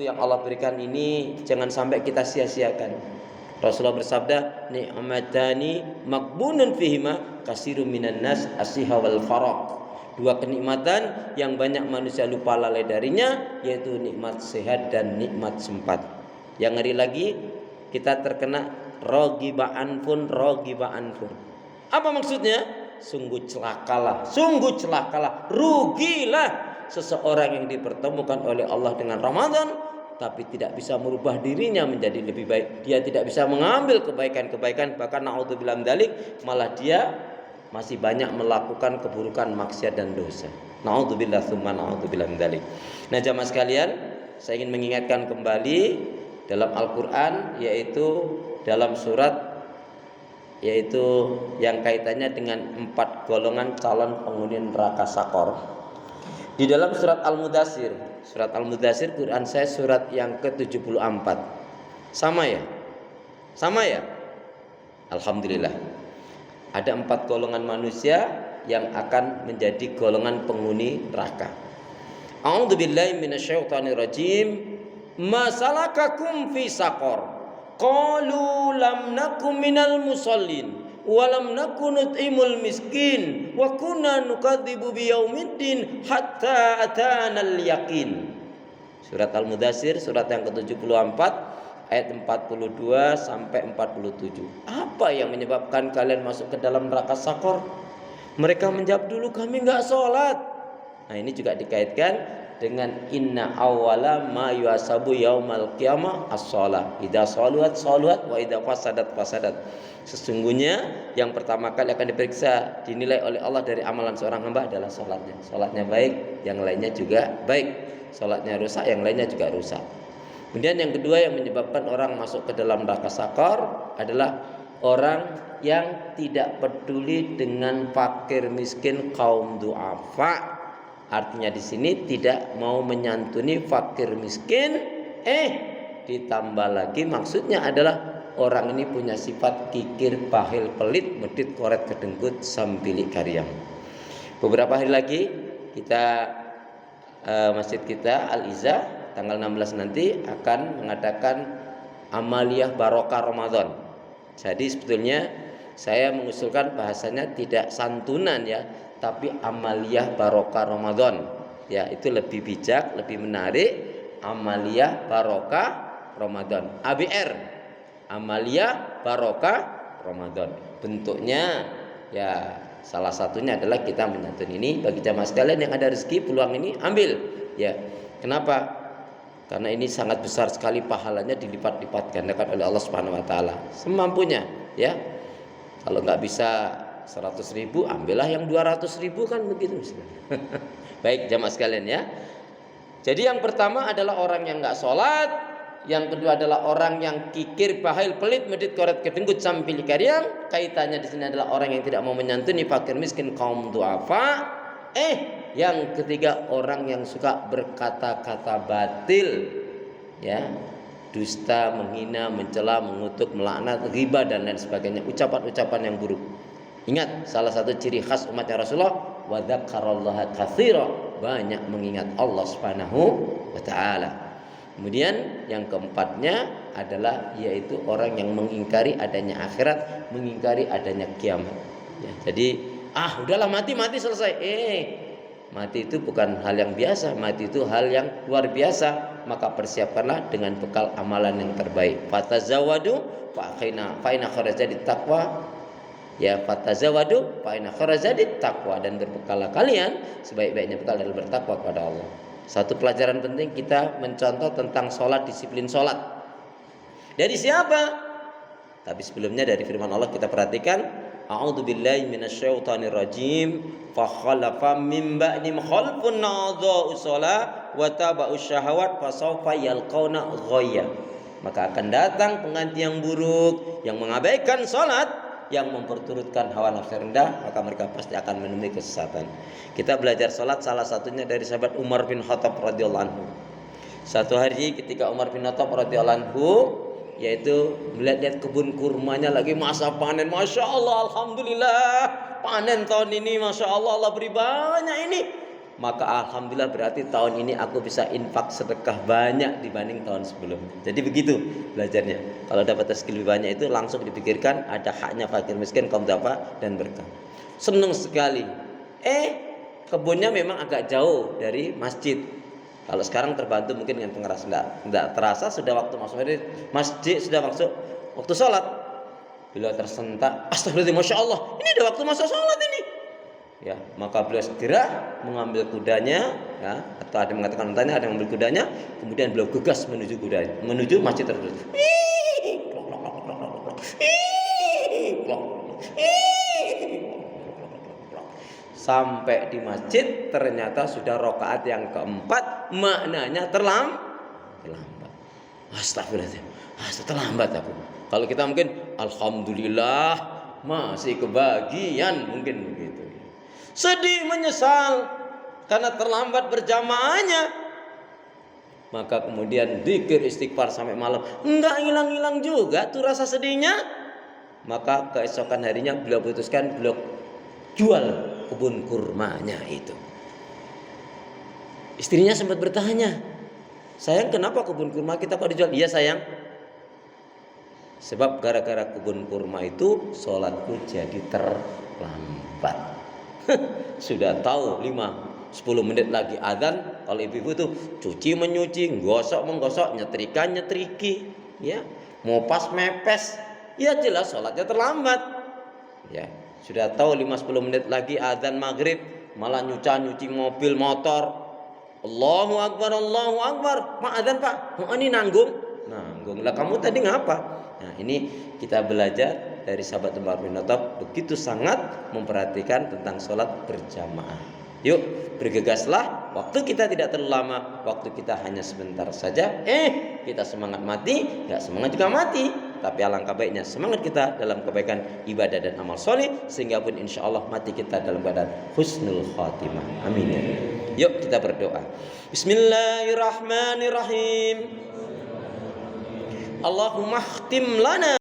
yang Allah berikan ini jangan sampai kita sia-siakan. Rasulullah bersabda, ni'matani maghbunun fihima katsirun minan nas as-siha wal faraq. Dua kenikmatan yang banyak manusia lupa lalai darinya, yaitu nikmat sehat dan nikmat sempat. Yang ngeri lagi, kita terkena rogiba anfun. Apa maksudnya? Sungguh celakalah, rugilah seseorang yang dipertemukan oleh Allah dengan Ramadan tapi tidak bisa merubah dirinya menjadi lebih baik. Dia tidak bisa mengambil kebaikan-kebaikan, bahkan naudzubillah min dzalik, malah dia masih banyak melakukan keburukan, maksiat dan dosa. Naudzubillah tsumma naudzubillah min dzalik. Nah, jamaah sekalian, saya ingin mengingatkan kembali dalam Al-Qur'an, yaitu dalam surat yang kaitannya dengan 4 golongan calon penghuni neraka Sakor. Di dalam surat Al-Mudaththir Quran saya surat yang ke-74. Sama ya? Alhamdulillah. Ada 4 golongan manusia yang akan menjadi golongan penghuni neraka. A'udzubillahi minasyaitonirrajim. Ma salakakum fi saqar? Qalu lam nakum minal musallin wa lam nakun nut'imul miskin wa kunna nukadzibu biyaumiddin hatta atanal yaqin. Surat Al-Mudaththir surat yang ke-74 ayat 42 sampai 47. Apa yang menyebabkan kalian masuk ke dalam neraka Sakor? Mereka menjawab, dulu kami enggak sholat. Nah, ini juga dikaitkan dengan inna awwala ma yuhasabu yaumal qiyamah as-shalah. Idza shaluhat wa idza fasadat. Sesungguhnya yang pertama kali akan diperiksa, dinilai oleh Allah dari amalan seorang hamba adalah salatnya. Salatnya baik, yang lainnya juga baik. Salatnya rusak, yang lainnya juga rusak. Kemudian yang kedua yang menyebabkan orang masuk ke dalam neraka Sakor adalah orang yang tidak peduli dengan fakir miskin kaum du'afa. Artinya di sini tidak mau menyantuni fakir miskin, ditambah lagi maksudnya adalah orang ini punya sifat kikir, bahil, pelit, medit, koret, kedengkut, sambilik karyam. Beberapa hari lagi masjid kita Al-Izzah tanggal 16 nanti akan mengadakan amaliyah barokah Ramadan. Jadi sebetulnya saya mengusulkan bahasanya tidak santunan ya, tapi amaliyah barokah Ramadan. Ya, itu lebih bijak, lebih menarik. Amaliyah barokah Ramadan. ABR. Amaliyah barokah Ramadan. Bentuknya ya salah satunya adalah kita menyantuni ini. Bagi jamaah sekalian yang ada rezeki peluang ini ambil. Ya. Kenapa? Karena ini sangat besar sekali pahalanya, dilipat-lipat gandakan oleh Allah Subhanahu wa taala. Semampunya, ya. Kalau nggak bisa 100.000, ambillah yang 200.000 kan begitu misalnya. Baik jamaah sekalian ya. Jadi yang pertama adalah orang yang nggak sholat, yang kedua adalah orang yang kikir, bahil, pelit, medit, koret, kedengkut, sambil karyang. Kaitannya di sini adalah orang yang tidak mau menyantuni fakir miskin kaum duafa. Yang ketiga orang yang suka berkata-kata batil, ya, dusta, menghina, mencela, mengutuk, melaknat, ghibah dan lain sebagainya, ucapan-ucapan yang buruk. Ingat, salah satu ciri khas umatnya Rasulullah, wa dzakarallaha katsira, banyak mengingat Allah Subhanahu wa taala. Kemudian yang keempatnya adalah yaitu orang yang mengingkari adanya akhirat, mengingkari adanya kiamat. Ya, jadi udahlah mati selesai. Mati itu bukan hal yang biasa, mati itu hal yang luar biasa. Maka persiapkanlah dengan bekal amalan yang terbaik. Fatazawadu fa inna khairaz taqwa. Ya, fatazawadu fa inna khairaz taqwa, dan berbekallah kalian, sebaik-baiknya bekal adalah bertakwa kepada Allah. Satu pelajaran penting kita mencontoh tentang sholat, disiplin sholat. Dari siapa? Tapi sebelumnya dari firman Allah kita perhatikan, a'udzubillahi minasyaitonirrajim, fa khalafa min ba'dihim khalfun nadha'u shalah wa taba'u syahawat fa sawfa yalqauna ghayya. Maka akan datang pengganti yang buruk, yang mengabaikan salat, yang memperturutkan hawa nafsu rendah, maka mereka pasti akan menemui kesesatan. Kita belajar salat salah satunya dari sahabat Umar bin Khattab radhiyallahu anhu. Satu hari ketika Umar bin Khattab radhiyallahu anhu yaitu melihat kebun kurmanya lagi masa panen, masya Allah, alhamdulillah panen tahun ini, masya Allah, Allah beri banyak ini. maka alhamdulillah berarti tahun ini aku bisa infak sedekah banyak dibanding tahun sebelumnya. Jadi begitu belajarnya. Kalau dapat rezeki lebih banyak itu langsung dipikirkan ada haknya fakir miskin, kaum duafa dan berkah. Senang sekali. Kebunnya memang agak jauh dari masjid. Kalau sekarang terbantu mungkin dengan pengeras, tidak terasa sudah waktu masuk masjid, sudah masuk waktu sholat. Bila tersentak, astagfirullah, masya Allah, ini ada waktu masuk sholat ini. Ya, maka beliau segera mengambil kudanya, ya, atau ada yang mengatakan untanya, ada yang mengambil kudanya, kemudian beliau gegas menuju kudanya, menuju masjid tersebut. Sampai di masjid ternyata sudah rakaat yang keempat, maknanya terlambat. Astagfirullahaladzim, terlambat aku. Kalau kita mungkin alhamdulillah masih kebagian, mungkin begitu. Sedih, menyesal karena terlambat berjamaahnya. Maka kemudian zikir istighfar sampai malam, enggak hilang-hilang juga tuh rasa sedihnya. Maka keesokan harinya beliau putuskan beliau jual kebun kurmanya itu. Istrinya sempat bertanya, sayang kenapa kebun kurma kita kok dijual? Iya sayang, sebab gara-gara kebun kurma itu sholatku jadi terlambat. Sudah tahu 5-10 menit lagi azan. Kalau ibu-ibu tuh cuci menyuci, menggosok, nyetrika nyetriki, ya, mopas mepes, ya jelas sholatnya terlambat. Ya, sudah tahu 5-10 menit lagi azan maghrib, malah nyuci mobil motor. Allahu Akbar, Allahu Akbar. Mak azan pak, ini nanggung lah kamu tadi ngapa? Nah ini kita belajar dari sahabat Umar bin Khattab begitu sangat memperhatikan tentang sholat berjamaah. Yuk bergegaslah, waktu kita tidak terlalu lama, waktu kita hanya sebentar saja. Kita semangat mati, nggak semangat juga mati. Tapi alangkah baiknya semangat kita dalam kebaikan ibadah dan amal soleh, sehingga pun insya Allah mati kita dalam keadaan husnul khatimah. Amin ya. Yuk kita berdoa. Bismillahirrahmanirrahim. Allahumma khtim lana